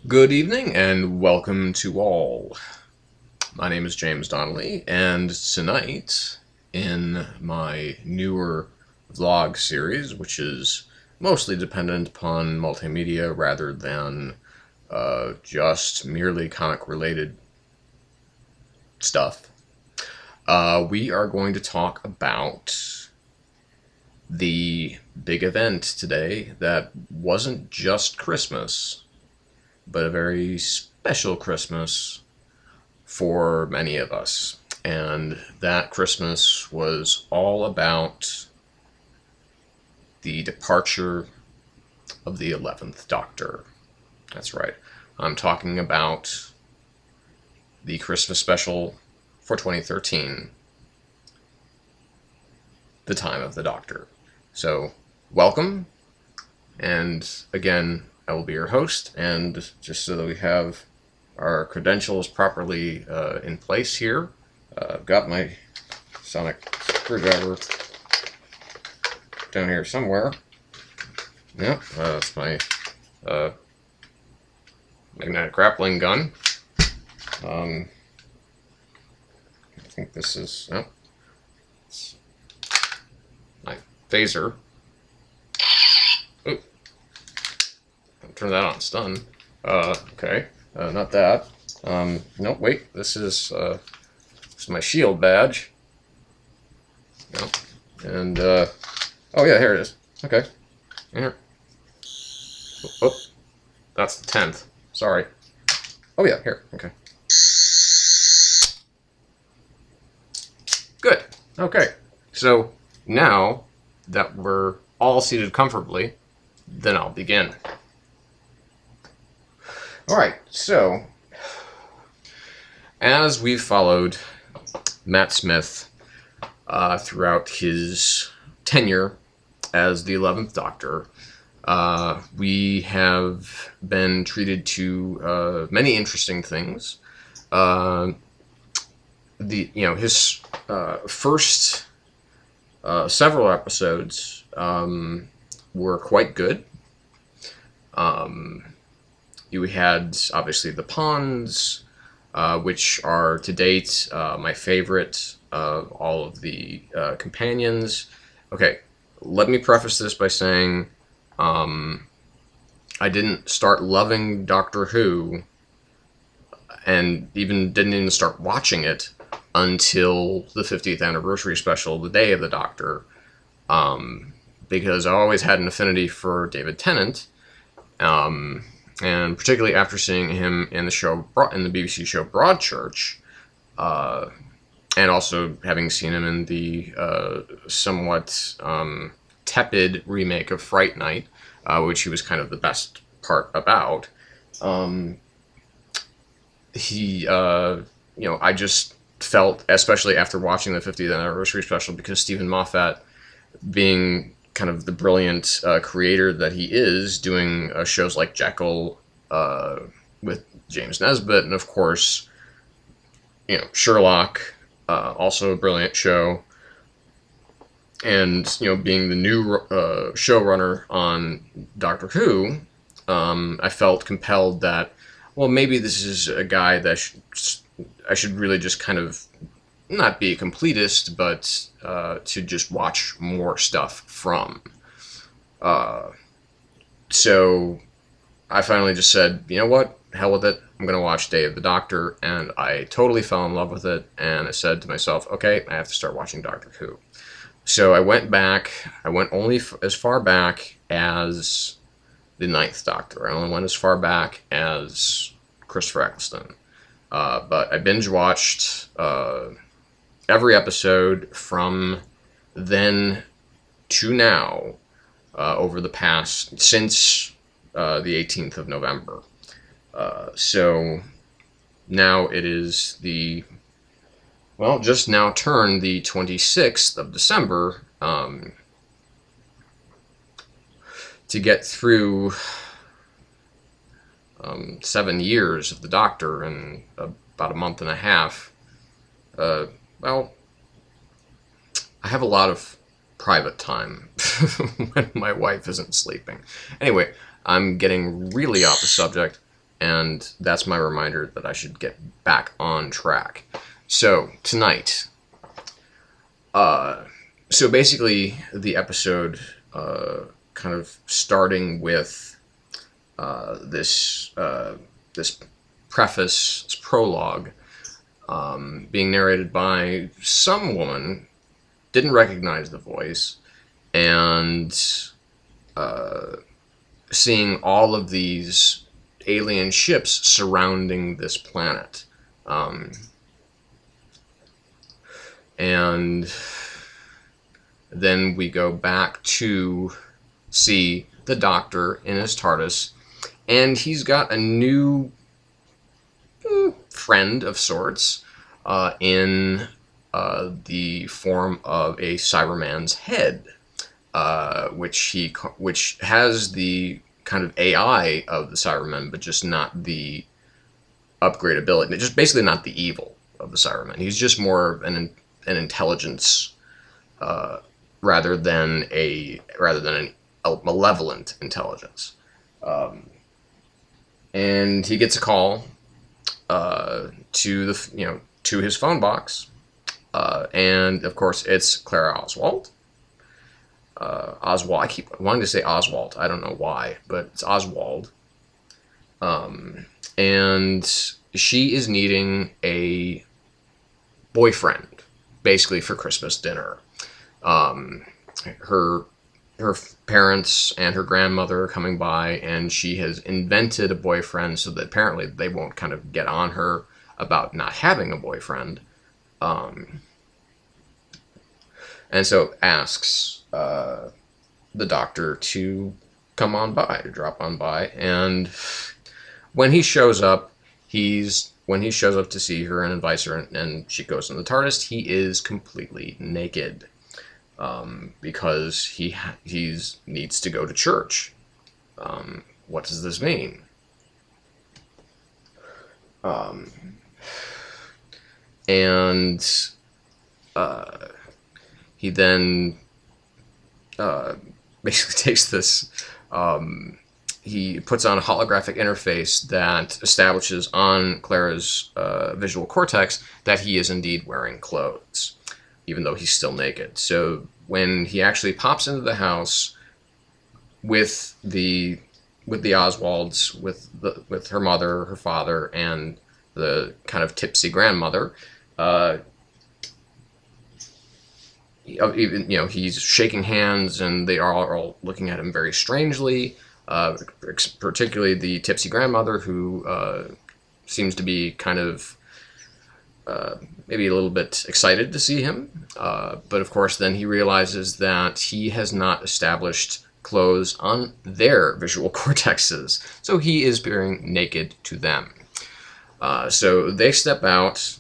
Good evening and welcome to all. My name is James Donnelly, and tonight, in my newer vlog series, which is mostly dependent upon multimedia rather than just merely comic-related stuff, we are going to talk about the big event today that wasn't just Christmas, but a very special Christmas for many of us. And that Christmas was all about the departure of the 11th Doctor. That's right. I'm talking about the Christmas special for 2013, The Time of the Doctor. So, welcome, and again, I will be your host, and just so that we have our credentials properly in place here, I've got my sonic screwdriver down here somewhere. Yep, that's my magnetic grappling gun. I think this is it's my phaser. Ooh. Turn that on stun. Okay. Not that. No, wait. This is my shield badge. No. And oh yeah, here it is. Okay. Here. Oh, that's the 10th. Sorry. Oh yeah, here. Okay. Good. Okay. So now that we're all seated comfortably, then I'll begin. Alright, so as we've followed Matt Smith throughout his tenure as the 11th Doctor, we have been treated to many interesting things. His first several episodes were quite good. You had, obviously, the Ponds, which are, to date, my favorite of all of the companions. Okay, let me preface this by saying I didn't start loving Doctor Who, and didn't even start watching it until the 50th anniversary special, The Day of the Doctor, because I always had an affinity for David Tennant, and particularly after seeing him in the BBC show Broadchurch, and also having seen him in the somewhat tepid remake of Fright Night, which he was kind of the best part about. I just felt, especially after watching the 50th anniversary special, because Stephen Moffat, being kind of the brilliant creator that he is, doing shows like Jekyll with James Nesbitt, and of course, Sherlock, also a brilliant show, and being the new showrunner on Doctor Who, I felt compelled that, well, maybe this is a guy that I should really just kind of not be a completist, but to just watch more stuff from. So I finally just said, you know what, hell with it, I'm going to watch Day of the Doctor, and I totally fell in love with it, and I said to myself, okay, I have to start watching Doctor Who. So I went back, I went only as far back as the 9th Doctor. I only went as far back as Christopher Eccleston. But I binge-watched every episode from then to now over the past, since the 18th of November. So now it is just now turned the 26th of December, to get through 7 years of the Doctor in about a month and a half. I have a lot of private time when my wife isn't sleeping. Anyway, I'm getting really off the subject, and that's my reminder that I should get back on track. So, tonight, so basically the episode, kind of starting with this preface, this prologue, being narrated by some woman, didn't recognize the voice, and seeing all of these alien ships surrounding this planet. And then we go back to see the Doctor in his TARDIS, and he's got a new friend of sorts in the form of a Cyberman's head, which has the kind of AI of the Cybermen, but just not the upgradability. Just basically not the evil of the Cybermen. He's just more an intelligence, rather than a malevolent intelligence. And he gets a call to his phone box, and of course it's Clara Oswald. Oswald. I keep wanting to say Oswald. I don't know why, but it's Oswald. And she is needing a boyfriend, basically for Christmas dinner. Her parents and her grandmother are coming by, and she has invented a boyfriend so that apparently they won't kind of get on her about not having a boyfriend. And so asks the Doctor to come on by, to drop on by. And when he shows up to see her and invites her, and she goes in the TARDIS, he is completely naked, because he needs to go to church. What does this mean? And he then basically takes this, he puts on a holographic interface that establishes on Clara's visual cortex that he is indeed wearing clothes, even though he's still naked. So when he actually pops into the house with the Oswalds, with her mother, her father, and the kind of tipsy grandmother, he's shaking hands, and they are all looking at him very strangely, particularly the tipsy grandmother, who seems to be kind of maybe a little bit excited to see him. But of course, then he realizes that he has not established clothes on their visual cortexes, so he is appearing naked to them. So they step out,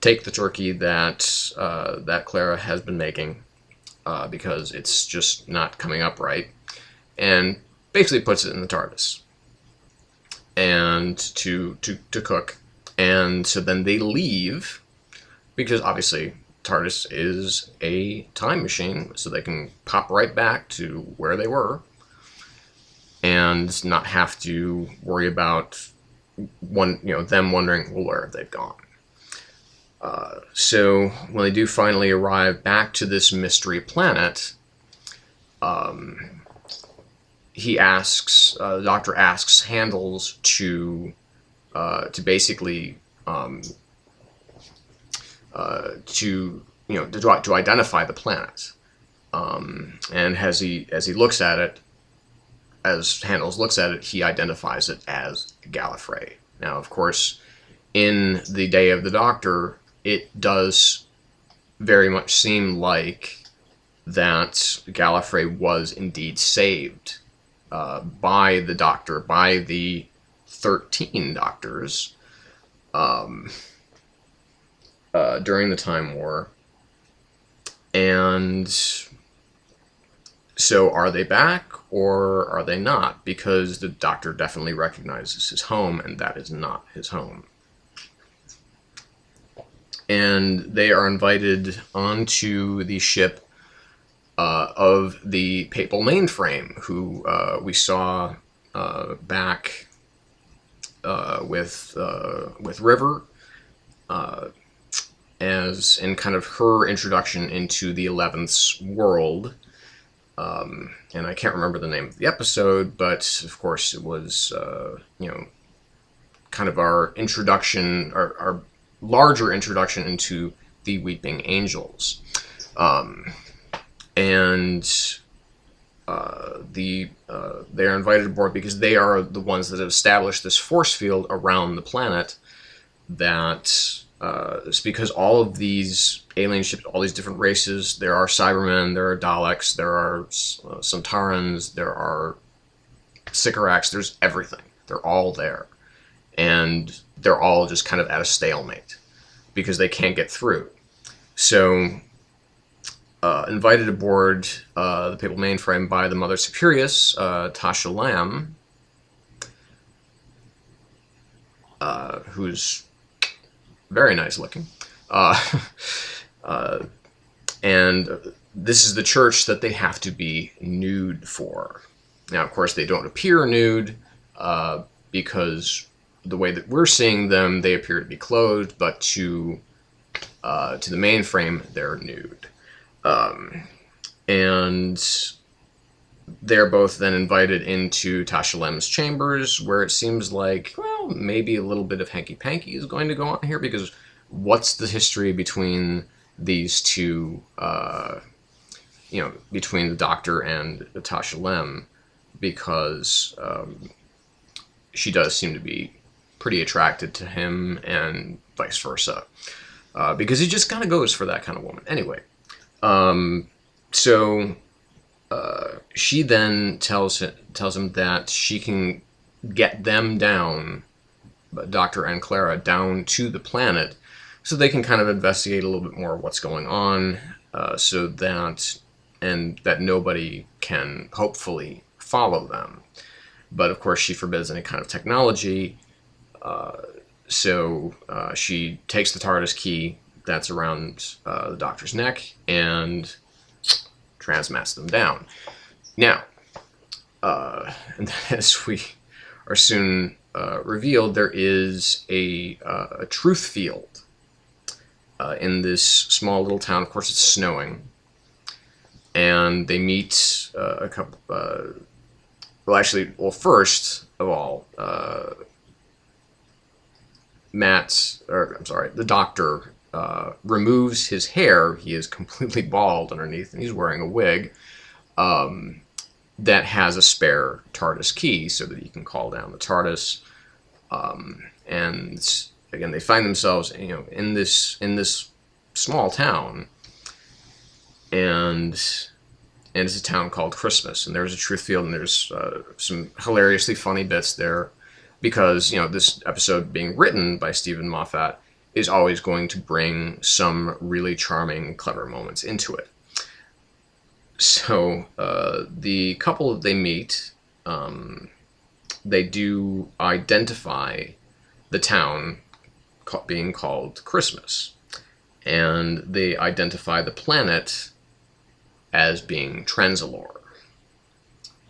take the turkey that Clara has been making, because it's just not coming up right, and basically puts it in the TARDIS and to cook. And so then they leave, because obviously TARDIS is a time machine, so they can pop right back to where they were and not have to worry about them wondering, well, where have they gone? So when they do finally arrive back to this mystery planet, the Doctor asks Handles to basically to identify the planet, and as he looks at it, as Handles looks at it, he identifies it as Gallifrey. Now, of course, in the Day of the Doctor, it does very much seem like that Gallifrey was indeed saved by the Doctor, by the 13 Doctors, during the Time War. And so are they back, or are they not? Because the Doctor definitely recognizes his home, and that is not his home. And they are invited onto the ship of the Papal Mainframe, who we saw back with River, as in kind of her introduction into the 11th's world. And I can't remember the name of the episode, but of course it was, kind of our introduction, our larger introduction into the Weeping Angels. They are invited aboard because they are the ones that have established this force field around the planet. That it's because all of these alien ships, all these different races, there are Cybermen, there are Daleks, there are Sontarans, there are Sycorax, there's everything. They're all there. And they're all just kind of at a stalemate because they can't get through. So, invited aboard the Papal Mainframe by the Mother Superius, Tasha Lamb, who's very nice looking. And this is the church that they have to be nude for. Now, of course, they don't appear nude because the way that we're seeing them, they appear to be clothed, but to the mainframe, they're nude. And they're both then invited into Tasha Lem's chambers, where it seems like, well, maybe a little bit of hanky-panky is going to go on here, because what's the history between these two, between the Doctor and Tasha Lem? Because she does seem to be pretty attracted to him, and vice versa. Because he just kind of goes for that kind of woman. Anyway, she then tells him that she can get them down, Doctor and Clara, down to the planet, so they can kind of investigate a little bit more of what's going on, so that nobody can hopefully follow them. But of course, she forbids any kind of technology. So she takes the TARDIS key that's around the Doctor's neck and transmats them down. Now, and as we are soon revealed, there is a truth field in this small little town. Of course, it's snowing, and they meet a couple. First of all, the Doctor removes his hair. He is completely bald underneath, and he's wearing a wig that has a spare TARDIS key so that he can call down the TARDIS. And again, they find themselves, in this small town, and it's a town called Christmas, and there's a truth field, and there's some hilariously funny bits there, because this episode being written by Stephen Moffat is always going to bring some really charming, clever moments into it. So the couple that they meet, they do identify the town being called Christmas, and they identify the planet as being Trenzalore.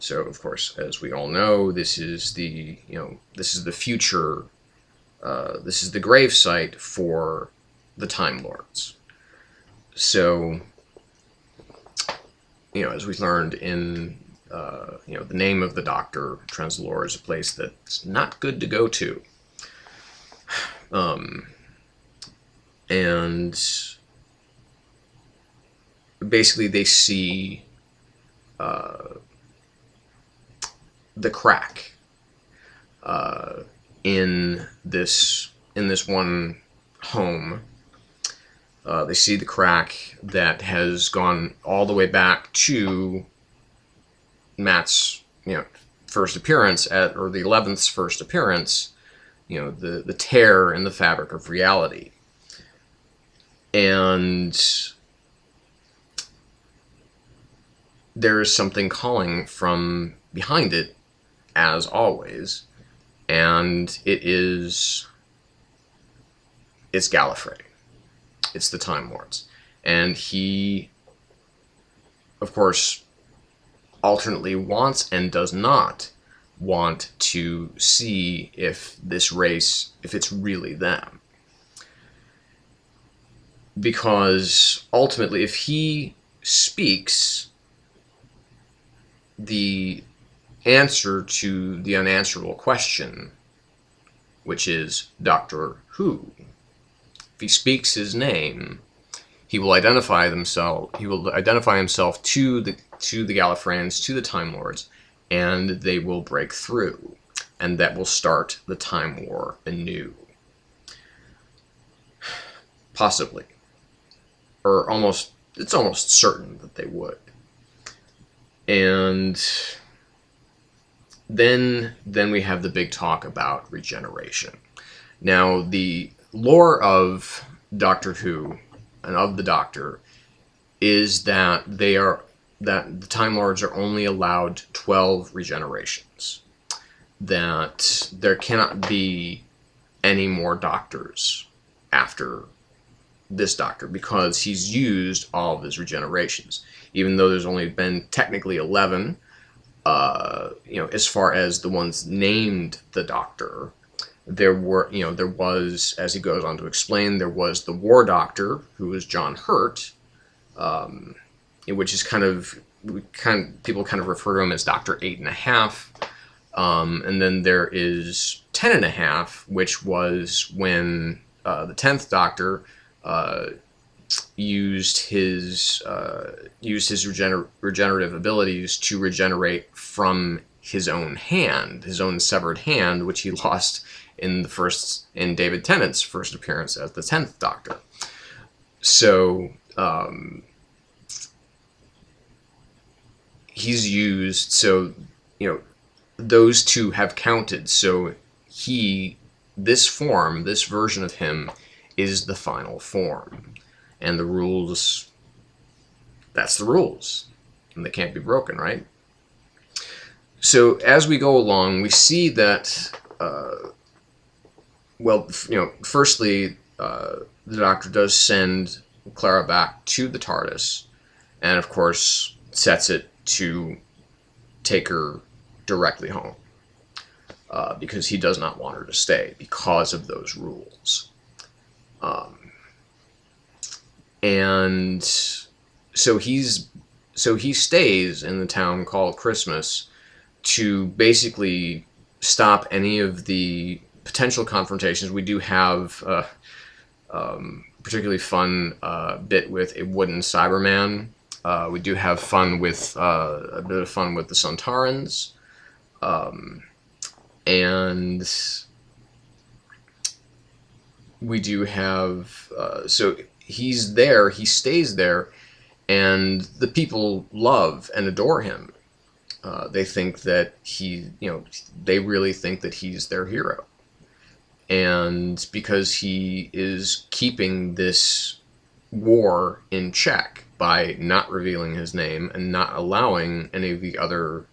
So, of course, as we all know, this is the future. This is the gravesite for the Time Lords. So, as we learned in the name of the Doctor, Trenzalore is a place that's not good to go to. And basically, they see the crack in this one home. They see the crack that has gone all the way back to Matt's first appearance or the 11th's first appearance. The tear in the fabric of reality. And there is something calling from behind it, as always, and it's Gallifrey. It's the Time Lords. And he, of course, alternately wants and does not want to see if this race, if it's really them. Because ultimately, if he speaks the answer to the unanswerable question, which is Doctor Who, if he speaks his name, he will identify himself. He will identify himself to the Gallifreyans, to the Time Lords, and they will break through, and that will start the Time War anew. Possibly, or almost. It's almost certain that they would. And then we have the big talk about regeneration. Now, the lore of Doctor Who and of the Doctor is that the Time Lords are only allowed 12 regenerations. That there cannot be any more Doctors after this Doctor, because he's used all of his regenerations. Even though there's only been technically 11, as far as the ones named the Doctor, there was, as he goes on to explain, there was the War Doctor, who was John Hurt, which is people kind of refer to him as Doctor 8.5, and then there is 10.5, which was when the 10th Doctor used his regenerative abilities to regenerate from his own hand, his own severed hand, which he lost in David Tennant's first appearance as the 10th Doctor. So he's used, so those two have counted. So this version of him is the final form. And the rules, that's the rules. And they can't be broken, right? So as we go along, we see that, firstly, the Doctor does send Clara back to the TARDIS, and of course sets it to take her directly home, because he does not want her to stay because of those rules. And so he stays in the town called Christmas to basically stop any of the potential confrontations. We do have particularly fun bit with a wooden Cyberman. We do have fun with a bit of fun with the Sontarans, and we do have so he's there. He stays there, and the people love and adore him. They think that they really think that he's their hero. And because he is keeping this war in check by not revealing his name and not allowing any of the other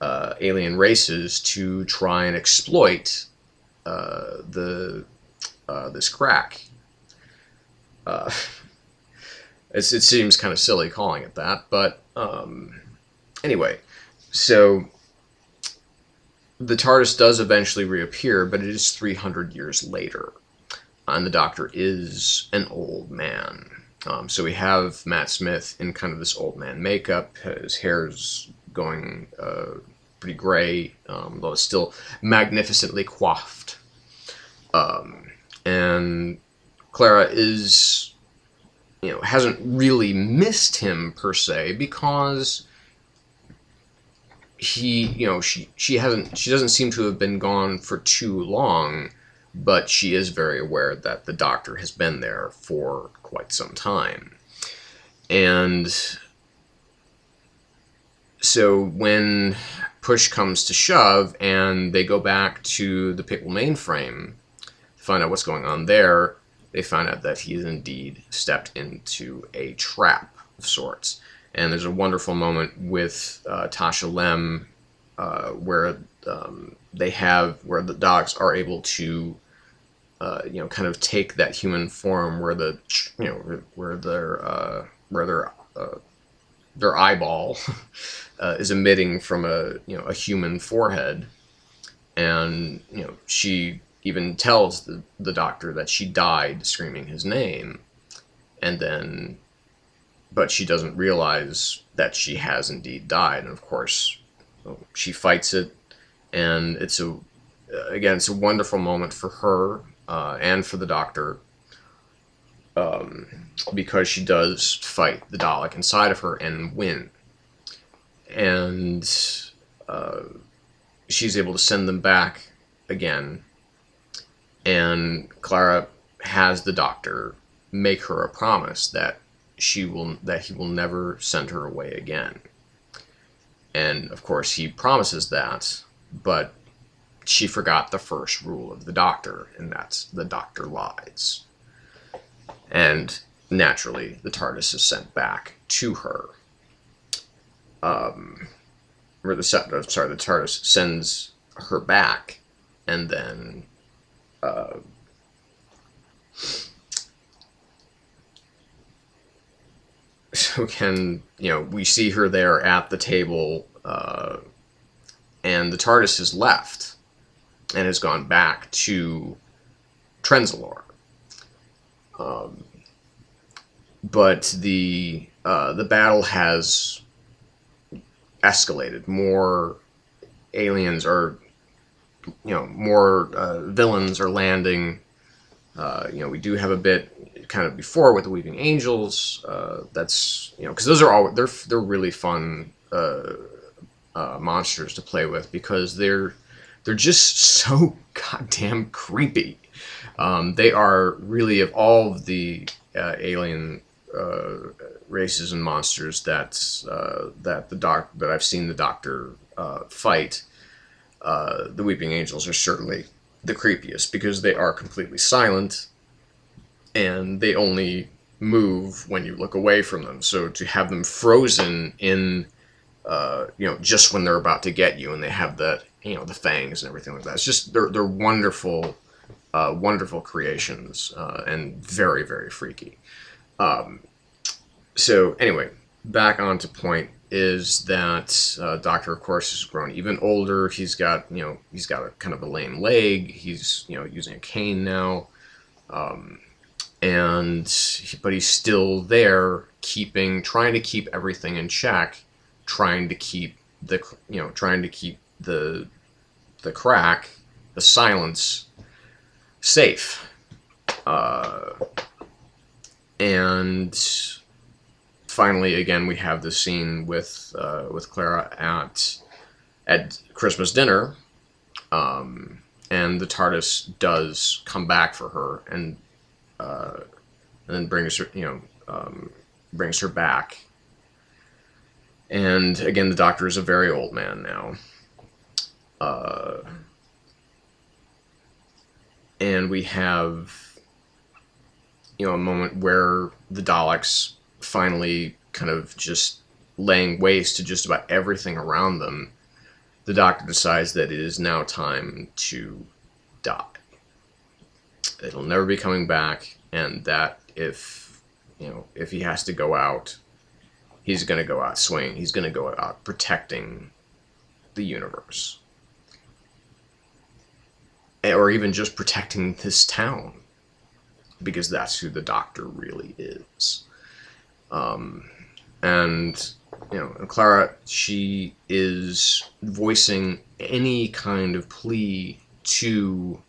alien races to try and exploit this crack. It seems kind of silly calling it that, but anyway, so the TARDIS does eventually reappear, but it is 300 years later, and the Doctor is an old man. So we have Matt Smith in kind of this old man makeup. His hair's going pretty gray, though it's still magnificently coiffed. And Clara is, hasn't really missed him per se, because she doesn't seem to have been gone for too long, but she is very aware that the Doctor has been there for quite some time. And so when push comes to shove and they go back to the Pickle mainframe to find out what's going on there, they find out that he's indeed stepped into a trap of sorts. And there's a wonderful moment with Tasha Lem where the dogs are able to kind of take that human form where they're their eyeball is emitting from a human forehead, and she even tells the doctor that she died screaming his name, and then but she doesn't realize that she has indeed died, and of course she fights it, and it's a wonderful moment for her and for the doctor, because she does fight the Dalek inside of her and win. And she's able to send them back again. And Clara has the doctor make her a promise that he will never send her away again. And of course he promises that, but she forgot the first rule of the doctor, and that's the doctor lies. And naturally, the TARDIS is sent back to her. The TARDIS sends her back, and then so we see her there at the table, and the TARDIS has left and has gone back to Trenzalore. But the battle has escalated. More aliens are, more villains are landing. We do have a bit kind of before with the Weeping Angels. That's because those are they're really fun monsters to play with, because they're just so goddamn creepy. They are really, of all of the alien races and monsters that I've seen the Doctor fight, the Weeping Angels are certainly the creepiest, because they are completely silent and they only move when you look away from them. So to have them frozen in, just when they're about to get you, and they have the fangs and everything like that, it's just they're wonderful. Wonderful creations, and very, very freaky. So anyway, back on to point is that Doctor, of course, has grown even older. He's got a kind of a lame leg. He's using a cane now, but he's still there, trying to keep everything in check, trying to keep the crack, the silence, safe. And finally, again, we have this scene with Clara at Christmas dinner, and the TARDIS does come back for her, and then brings her back. And again, the Doctor is a very old man now. And we have, a moment where the Daleks finally kind of just laying waste to just about everything around them. The Doctor decides that it is now time to die. It'll never be coming back, and that if he has to go out, he's going to go out swinging. He's going to go out protecting the universe. Or even just protecting this town, because that's who the Doctor really is. And Clara, she is voicing any kind of plea to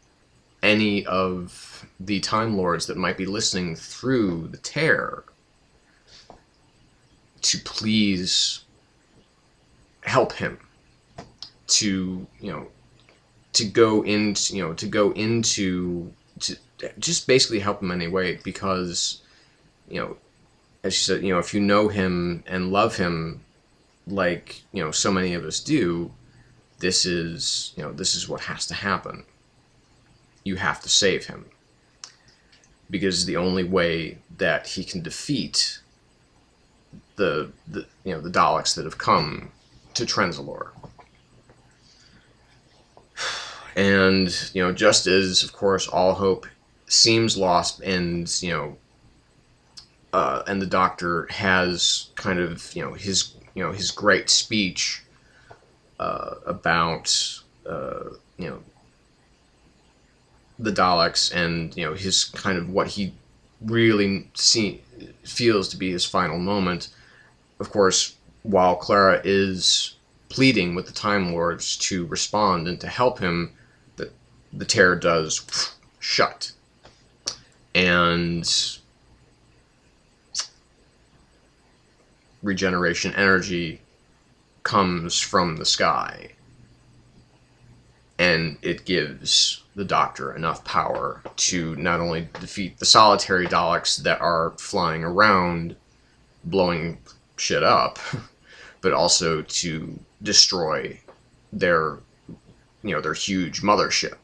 any of the Time Lords that might be listening through the tear to please help him, to just basically help him anyway, because as she said, if you know him and love him like so many of us do, this is what has to happen. You have to save him, because the only way that he can defeat the Daleks that have come to Trenzalore. And just as, of course, all hope seems lost, and and the Doctor has kind of his great speech about the Daleks, and his kind of what he really feels to be his final moment. Of course, while Clara is pleading with the Time Lords to respond and to help him, the tear does shut. And regeneration energy comes from the sky. And it gives the Doctor enough power to not only defeat the solitary Daleks that are flying around, blowing shit up, but also to destroy their huge mothership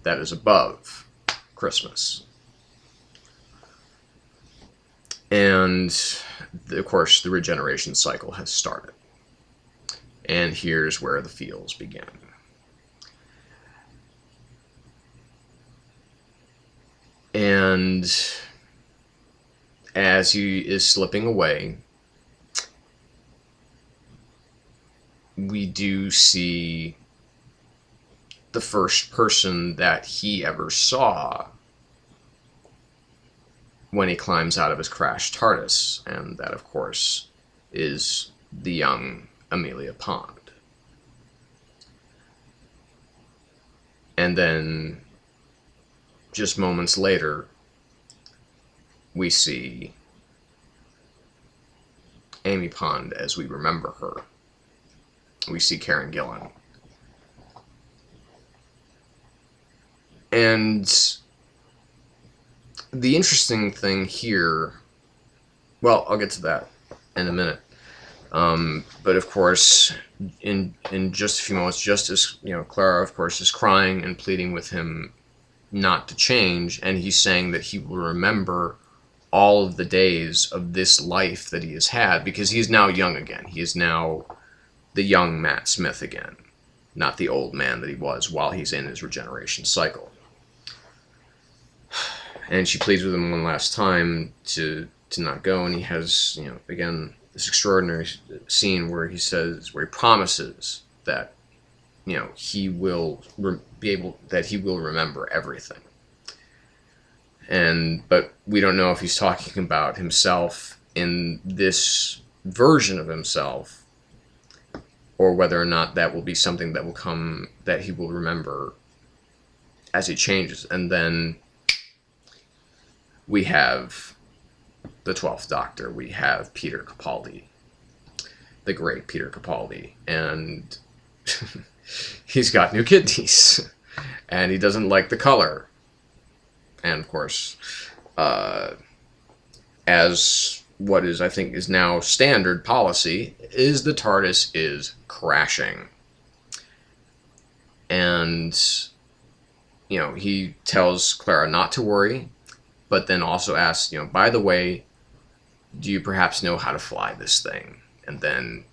that is above Christmas. And, of course, the regeneration cycle has started. And here's where the feels begin. And as he is slipping away, we do see the first person that he ever saw when he climbs out of his crashed TARDIS, and that, of course, is the young Amelia Pond. And then, just moments later, we see Amy Pond as we remember her. We see Karen Gillan. And the interesting thing here, well, I'll get to that in a minute. But of course, in just a few moments, just as Clara, of course, is crying and pleading with him not to change, and he's saying that he will remember all of the days of this life that he has had, because he is now young again. He is now the young Matt Smith again, not the old man that he was while he's in his regeneration cycle. And she pleads with him one last time to not go, and he has, again, this extraordinary scene where he promises that, he will he will remember everything. But we don't know if he's talking about himself in this version of himself, or whether or not that will be something that will come, that he will remember as he changes. And then we have the 12th Doctor. We have Peter Capaldi, the great Peter Capaldi, and he's got new kidneys, and he doesn't like the color. And of course, as what is, I think, is now standard policy, is the TARDIS is crashing. And, he tells Clara not to worry, but then also asks, by the way, do you perhaps know how to fly this thing? And then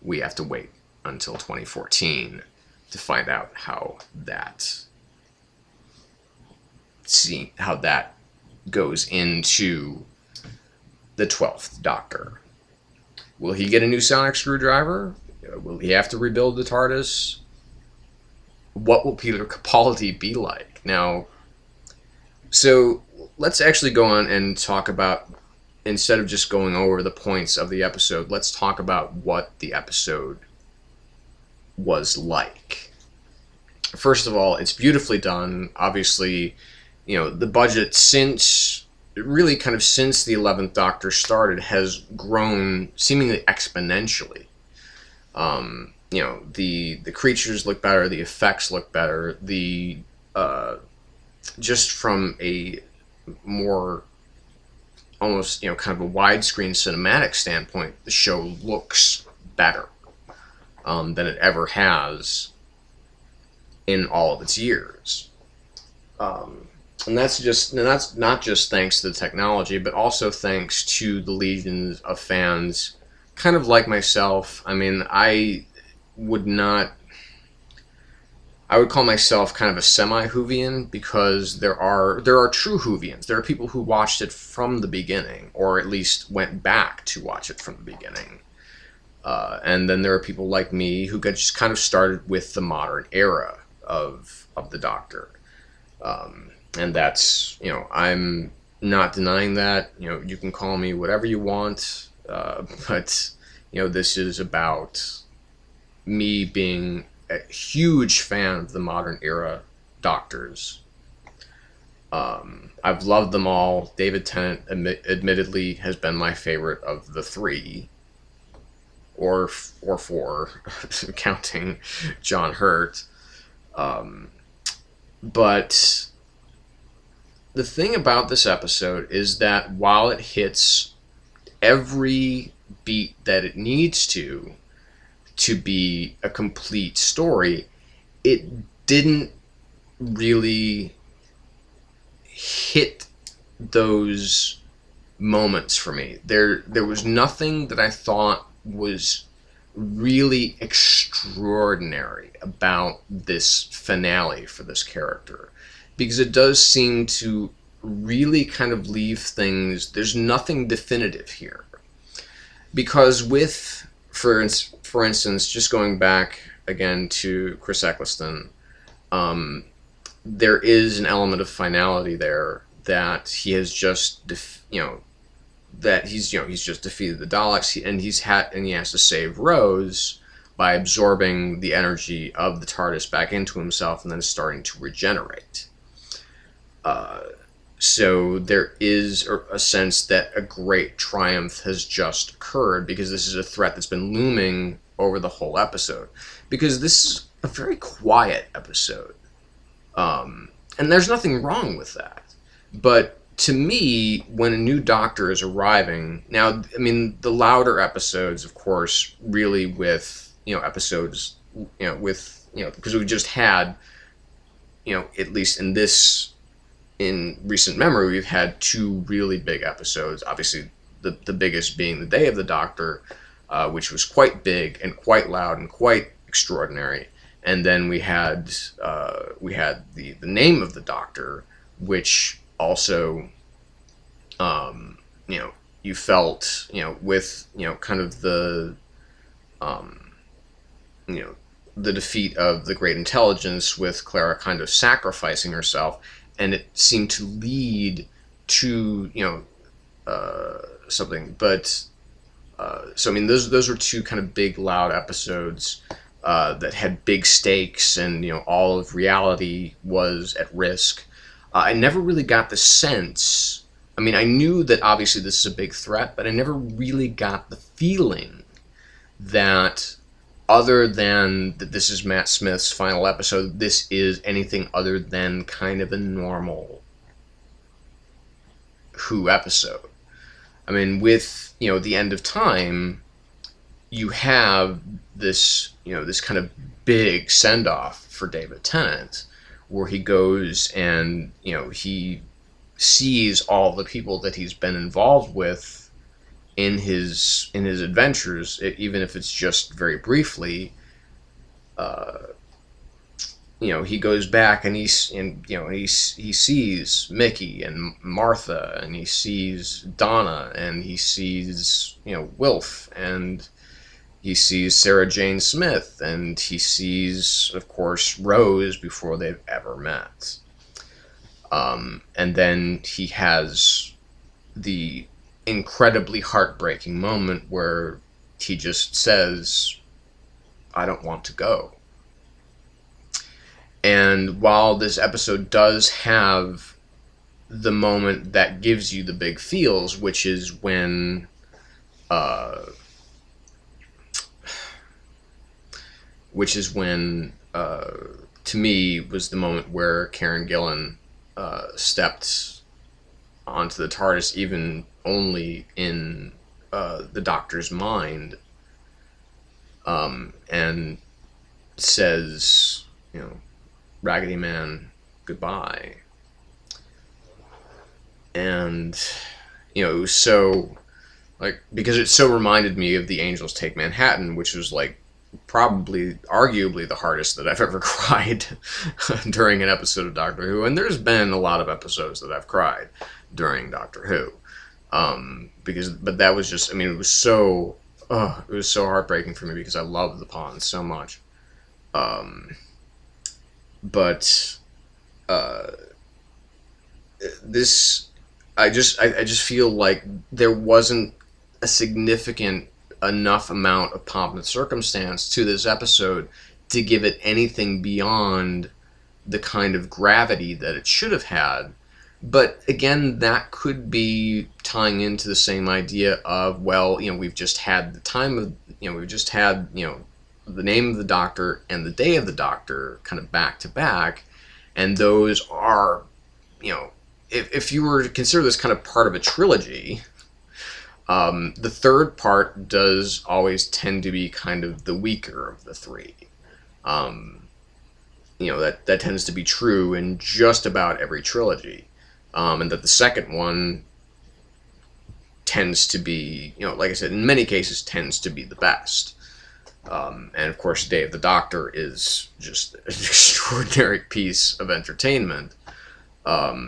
we have to wait until 2014 to find out how that goes into the 12th Doctor. Will he get a new sonic screwdriver? Will he have to rebuild the TARDIS? What will Peter Capaldi be like? Now, so let's actually go on and talk about, instead of just going over the points of the episode, let's talk about what the episode was like. First of all, it's beautifully done. Obviously, the budget since the 11th Doctor started has grown seemingly exponentially. The creatures look better, the effects look better, just from a more almost, kind of a widescreen cinematic standpoint, the show looks better than it ever has in all of its years. And that's not just thanks to the technology, but also thanks to the legions of fans, kind of like myself. I mean, I would not I would call myself kind of a semi-Whovian, because there are true Whovians. There are people who watched it from the beginning, or at least went back to watch it from the beginning. And then there are people like me who just kind of started with the modern era of the Doctor. And that's, I'm not denying that. You can call me whatever you want, but, this is about me being a huge fan of the modern era Doctors. I've loved them all. David Tennant, admittedly, has been my favorite of the three, or four, counting John Hurt. But the thing about this episode is that while it hits every beat that it needs to be a complete story, it didn't really hit those moments for me. There was nothing that I thought was really extraordinary about this finale for this character, because it does seem to really kind of leave things, there's nothing definitive here. Because for instance, just going back again to Chris Eccleston, there is an element of finality there, that he has just that he's just defeated the Daleks, and he has to save Rose by absorbing the energy of the TARDIS back into himself and then starting to regenerate. So there is a sense that a great triumph has just occurred, because this is a threat that's been looming over the whole episode. Because this is a very quiet episode. And there's nothing wrong with that. But to me, when a new Doctor is arriving, now, I mean, the louder episodes, of course, really with, episodes, because we just had, at least in recent memory, we've had two really big episodes. Obviously, the biggest being the Day of the Doctor, which was quite big and quite loud and quite extraordinary. And then we had the Name of the Doctor, which also, you felt, with, kind of the, the defeat of the Great Intelligence, with Clara kind of sacrificing herself, and it seemed to lead to, something. But, so I mean, those were two kind of big, loud episodes that had big stakes, and all of reality was at risk. I never really got the sense. I mean, I knew that obviously this is a big threat, but I never really got the feeling that, other than that this is Matt Smith's final episode, this is anything other than kind of a normal Who episode. I mean, with the End of Time, you have this this kind of big send-off for David Tennant, where he goes and he sees all the people that he's been involved with in his adventures, even if it's just very briefly. He goes back and he sees Mickey and Martha, and he sees Donna, and he sees Wilf, and he sees Sarah Jane Smith, and he sees, of course, Rose before they've ever met. And then he has the incredibly heartbreaking moment where he just says, "I don't want to go." And while this episode does have the moment that gives you the big feels, which is when to me, was the moment where Karen Gillan stepped onto the TARDIS, even only in the Doctor's mind, and says, "Raggedy Man, goodbye." And, it was so, because it so reminded me of The Angels Take Manhattan, which was, probably, arguably, the hardest that I've ever cried during an episode of Doctor Who. And there's been a lot of episodes that I've cried during Doctor Who. But that was just, I mean, it was so heartbreaking for me because I love the Pawns so much. Um, but uh, this, I just feel like there wasn't a significant enough amount of pomp and circumstance to this episode to give it anything beyond the kind of gravity that it should have had. But again, that could be tying into the same idea of, well, we've just had the time of, we've just had, the name of the Doctor and the day of the Doctor kind of back to back, and those are, if you were to consider this kind of part of a trilogy, the third part does always tend to be kind of the weaker of the three. That tends to be true in just about every trilogy. And that the second one tends to be, like I said, in many cases tends to be the best. And of course, Day of the Doctor is just an extraordinary piece of entertainment.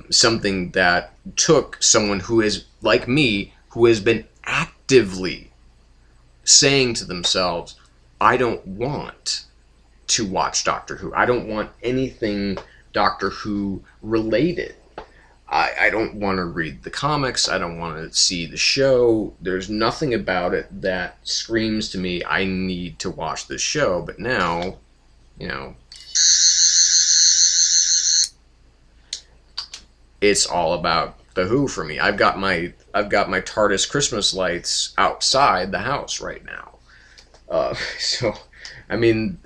Something that took someone who is, like me, who has been actively saying to themselves, I don't want to watch Doctor Who. I don't want anything Doctor Who related. I don't want to read the comics. I don't want to see the show. There's nothing about it that screams to me, I need to watch this show. But now, it's all about the Who for me. I've got my TARDIS Christmas lights outside the house right now. So, I mean,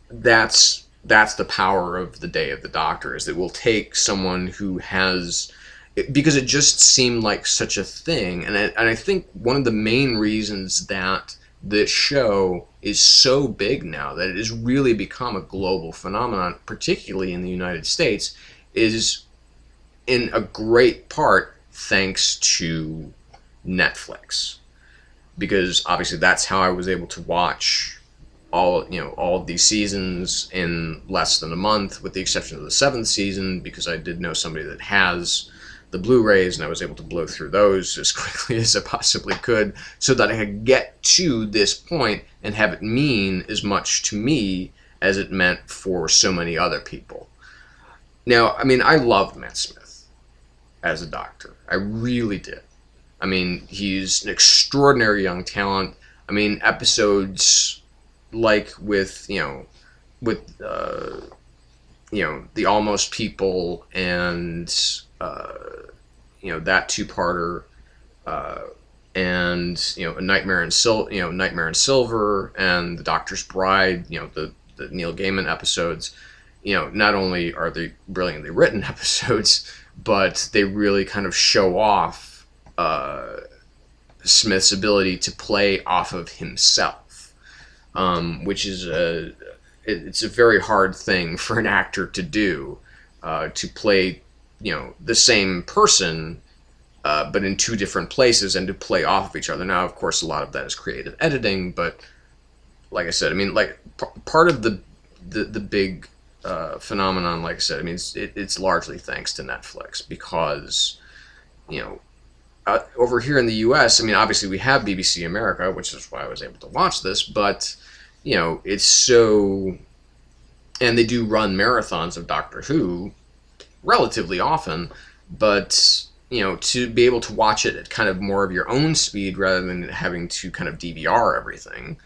that's the power of the Day of the Doctor, is that we'll take someone who has, because it just seemed like such a thing, and I think one of the main reasons that this show is so big now, that it has really become a global phenomenon, particularly in the United States, is in a great part thanks to Netflix. Because obviously that's how I was able to watch all of these seasons in less than a month, with the exception of the 7th season, because I did know somebody that has the Blu-rays, and I was able to blow through those as quickly as I possibly could, so that I could get to this point and have it mean as much to me as it meant for so many other people. Now, I mean, I loved Matt Smith as a Doctor. I really did. I mean, he's an extraordinary young talent. I mean, episodes like with the Almost People and that two-parter, and A Nightmare in Silver, and The Doctor's Bride, the Neil Gaiman episodes. Not only are they brilliantly written episodes, but they really kind of show off Smith's ability to play off of himself. Which is it's a very hard thing for an actor to do, to play, the same person, but in two different places, and to play off of each other. Now, of course, a lot of that is creative editing, but like I said, I mean, like part of the big phenomenon, like I said, I mean, it's largely thanks to Netflix, because, over here in the U.S., I mean, obviously we have BBC America, which is why I was able to watch this, but it's so, and they do run marathons of Doctor Who relatively often, but, to be able to watch it at kind of more of your own speed rather than having to kind of DVR everything,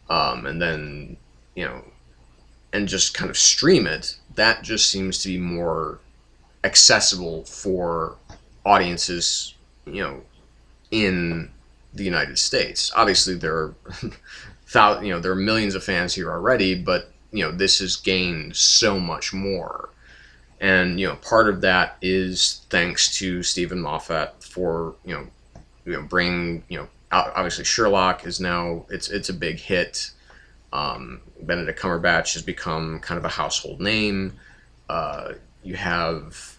and then, and just kind of stream it, that just seems to be more accessible for audiences, in the United States. Obviously, there are there are millions of fans here already, but this has gained so much more, and part of that is thanks to Stephen Moffat for bringing obviously Sherlock is now it's a big hit. Benedict Cumberbatch has become kind of a household name. You have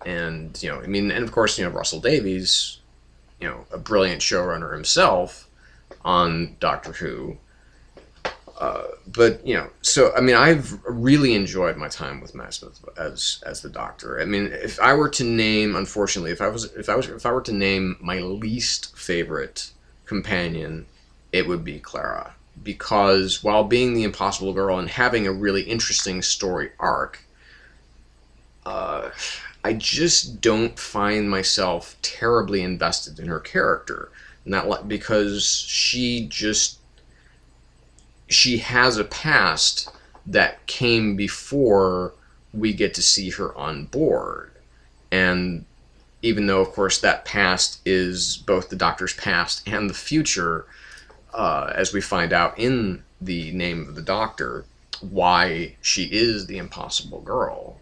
and and of course Russell Davies, a brilliant showrunner himself. on Doctor Who. But you know, so I mean, I've really enjoyed my time with Matt Smith as the Doctor. I mean, if I were to name, unfortunately, if I were to name my least favorite companion, it would be Clara, because while being the Impossible Girl and having a really interesting story arc, I just don't find myself terribly invested in her character. Not because she has a past that came before we get to see her on board. And even though, of course, that past is both the Doctor's past and the future, as we find out in the name of the Doctor, why she is the Impossible Girl,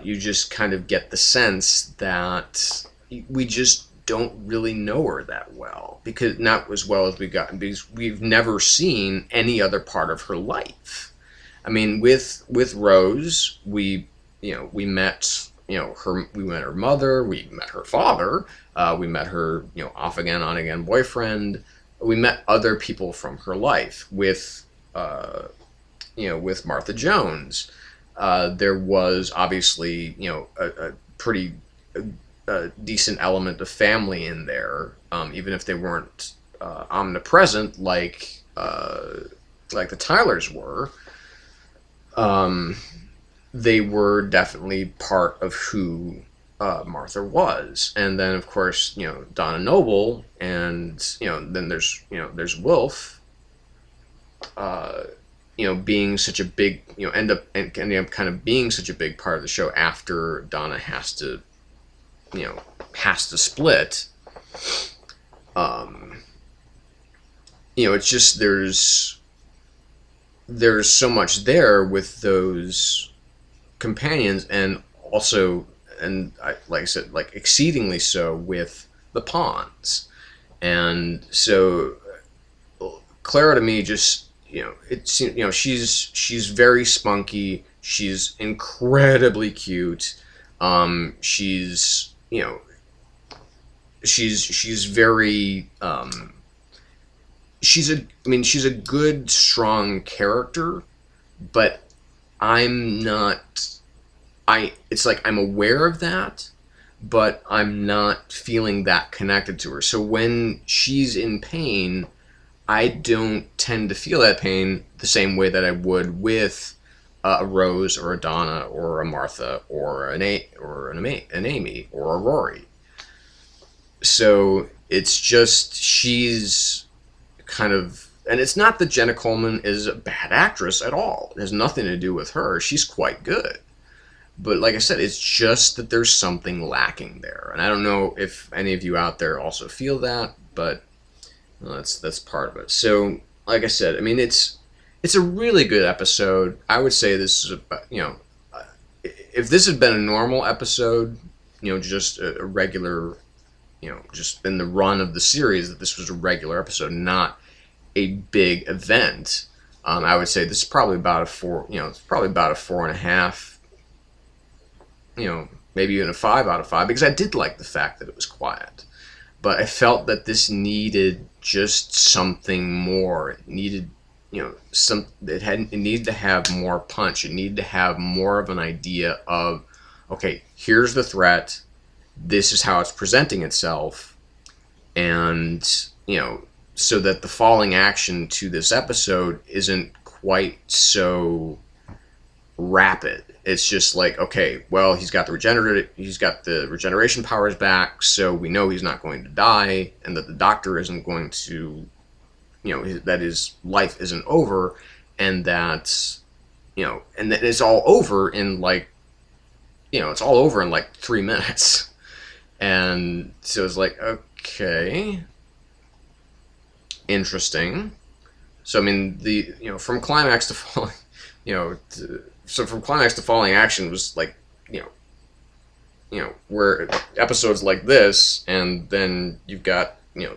you just kind of get the sense that we just don't really know her that well, because not as well as we've gotten, because we've never seen any other part of her life. I mean, with Rose, we met her mother, we met her father, we met her off again on again boyfriend. We met other people from her life. With Martha Jones, there was obviously a pretty decent element of family in there, even if they weren't omnipresent like the Tylers were. They were definitely part of who Martha was. And then, of course, Donna Noble, and then there's Wilf. Being such a big, ending up kind of being such a big part of the show after Donna has to split. It's just there's so much there with those companions, and also, like I said, like exceedingly so with the pawns. And so Clara, to me, just she's very spunky, she's incredibly cute, she's very she's a good, strong character, but it's like I'm aware of that, but I'm not feeling that connected to her. So when she's in pain, I don't tend to feel that pain the same way that I would with a Rose or a Donna or a Martha or an Amy or a Rory. So it's just, she's kind of, and it's not that Jenna Coleman is a bad actress at all. It has nothing to do with her. She's quite good. But like I said, it's just that there's something lacking there. And I don't know if any of you out there also feel that, but that's part of it. So, like I said, I mean, it's a really good episode. I would say this is if this had been a normal episode, just a regular, just in the run of the series, that this was a regular episode, not a big event, I would say this is probably about a 4. It's probably about a 4.5. Maybe even a 5 out of 5, because I did like the fact that it was quiet. But I felt that this needed just something more. It needed, it needed to have more punch. It needed to have more of an idea of, okay, here's the threat. This is how it's presenting itself. And, so that the falling action to this episode isn't quite so rapid. It's just like, okay, well, he's got the regeneration powers back, so we know he's not going to die, and that the Doctor isn't going to, that his life isn't over, and that, and that it's all over in like, it's all over in like 3 minutes. And so it's like, okay, interesting. So I mean, from climax to falling, so from climax to falling action was like, where episodes like this, and then you've got,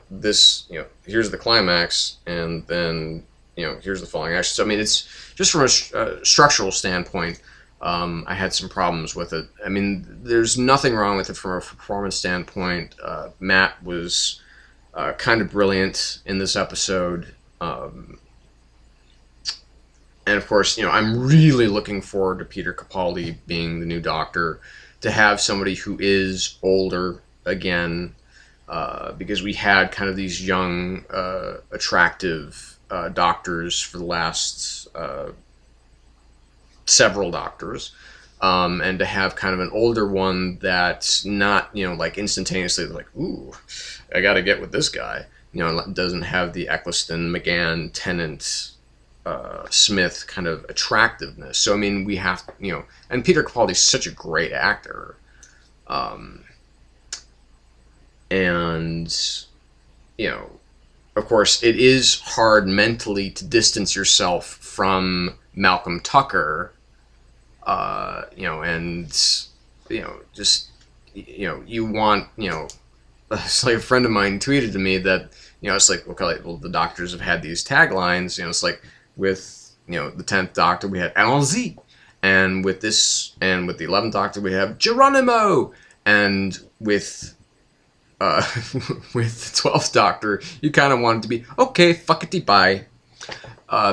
this, here's the climax, and then, here's the falling action. So I mean, it's just from a structural standpoint, I had some problems with it. I mean, there's nothing wrong with it from a performance standpoint. Matt was, kind of brilliant in this episode. And of course, I'm really looking forward to Peter Capaldi being the new Doctor, to have somebody who is older again, because we had kind of these young, attractive doctors for the last several doctors. And to have kind of an older one that's not, like instantaneously like, ooh, I got to get with this guy. Doesn't have the Eccleston, McGann, Tennant, Smith kind of attractiveness. So I mean, we have, and Peter Capaldi's such a great actor, and of course, it is hard mentally to distance yourself from Malcolm Tucker, and just you want, it's like a friend of mine tweeted to me that it's like, okay, well, the doctors have had these taglines, it's like with the 10th Doctor we had Allons-y, and with this, and with the 11th Doctor we have Geronimo, and with with the 12th Doctor you kind of want it to be okay, fuckity bye,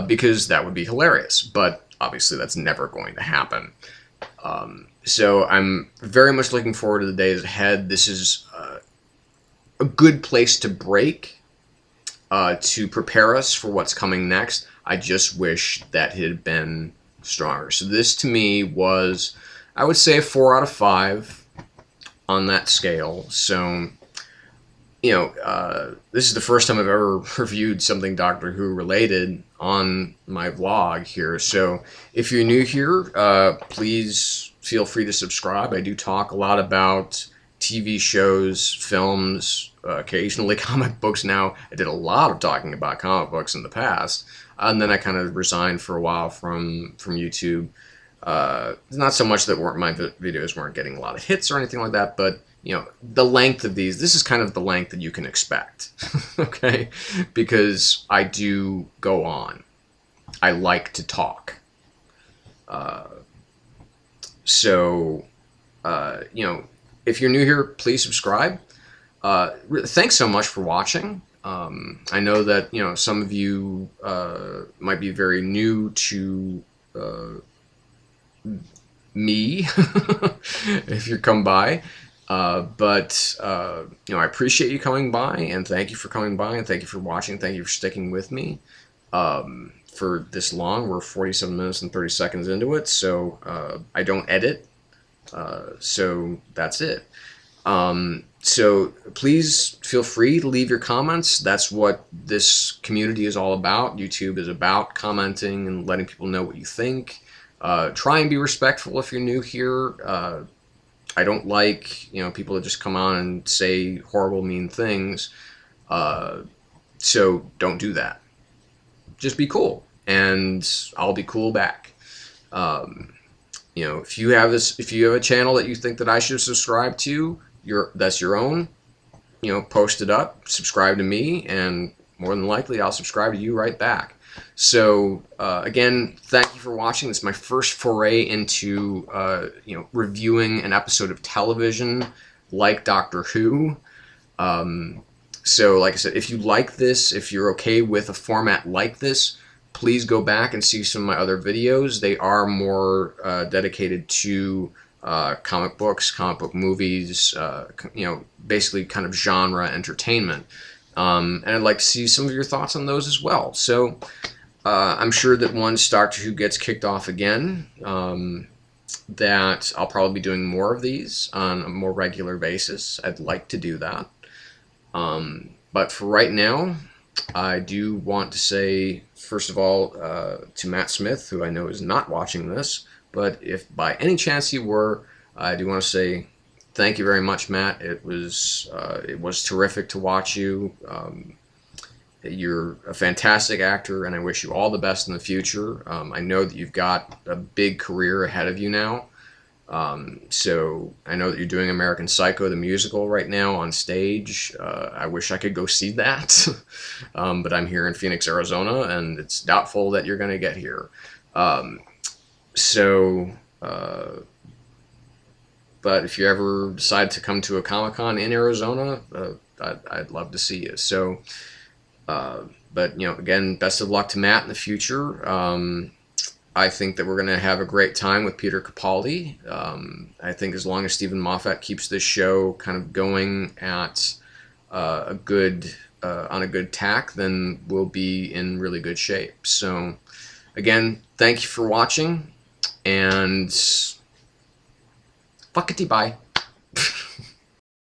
because that would be hilarious, but obviously that's never going to happen. So I'm very much looking forward to the days ahead. This is a good place to break, to prepare us for what's coming next. I just wish that it had been stronger. So this to me was, I would say, a 4 out of 5 on that scale. So, this is the first time I've ever reviewed something Doctor Who related on my vlog here. So if you're new here, please feel free to subscribe. I do talk a lot about TV shows, films, occasionally comic books now. I did a lot of talking about comic books in the past, and then I kind of resigned for a while from YouTube. Not so much that my videos weren't getting a lot of hits or anything like that, but the length of these, this is kind of the length that you can expect, okay? Because I do go on. I like to talk. So, if you're new here, please subscribe. Thanks so much for watching. I know that, some of you might be very new to me if you come by. But I appreciate you coming by, and thank you for coming by, and thank you for watching. Thank you for sticking with me for this long. We're 47 minutes and 30 seconds into it, so I don't edit. So that's it. So please feel free to leave your comments. That's what this community is all about. YouTube is about commenting and letting people know what you think. Try and be respectful if you're new here. I don't like, people that just come on and say horrible, mean things. So don't do that. Just be cool, and I'll be cool back. If you have a channel that you think that I should subscribe to, that's your own. Post it up, subscribe to me, and more than likely I'll subscribe to you right back. So again, thank you for watching. This is my first foray into reviewing an episode of television like Doctor Who. So like I said, if you like this, if you're okay with a format like this, please go back and see some of my other videos. They are more dedicated to comic books, comic book movies, basically kind of genre entertainment. And I'd like to see some of your thoughts on those as well. So I'm sure that once Doctor Who gets kicked off again, that I'll probably be doing more of these on a more regular basis. I'd like to do that. But for right now, I do want to say, first of all, to Matt Smith, who I know is not watching this, but if by any chance he were, I do want to say thank you very much, Matt. It was terrific to watch you. You're a fantastic actor, and I wish you all the best in the future. I know that you've got a big career ahead of you now. So I know that you're doing American Psycho, the musical, right now on stage. I wish I could go see that, but I'm here in Phoenix, Arizona, and it's doubtful that you're going to get here. But if you ever decide to come to a Comic-Con in Arizona, I'd love to see you. So, but again, best of luck to Matt in the future. I think that we're going to have a great time with Peter Capaldi. I think as long as Stephen Moffat keeps this show kind of going at on a good tack, then we'll be in really good shape. So, again, thank you for watching, and fuckity bye.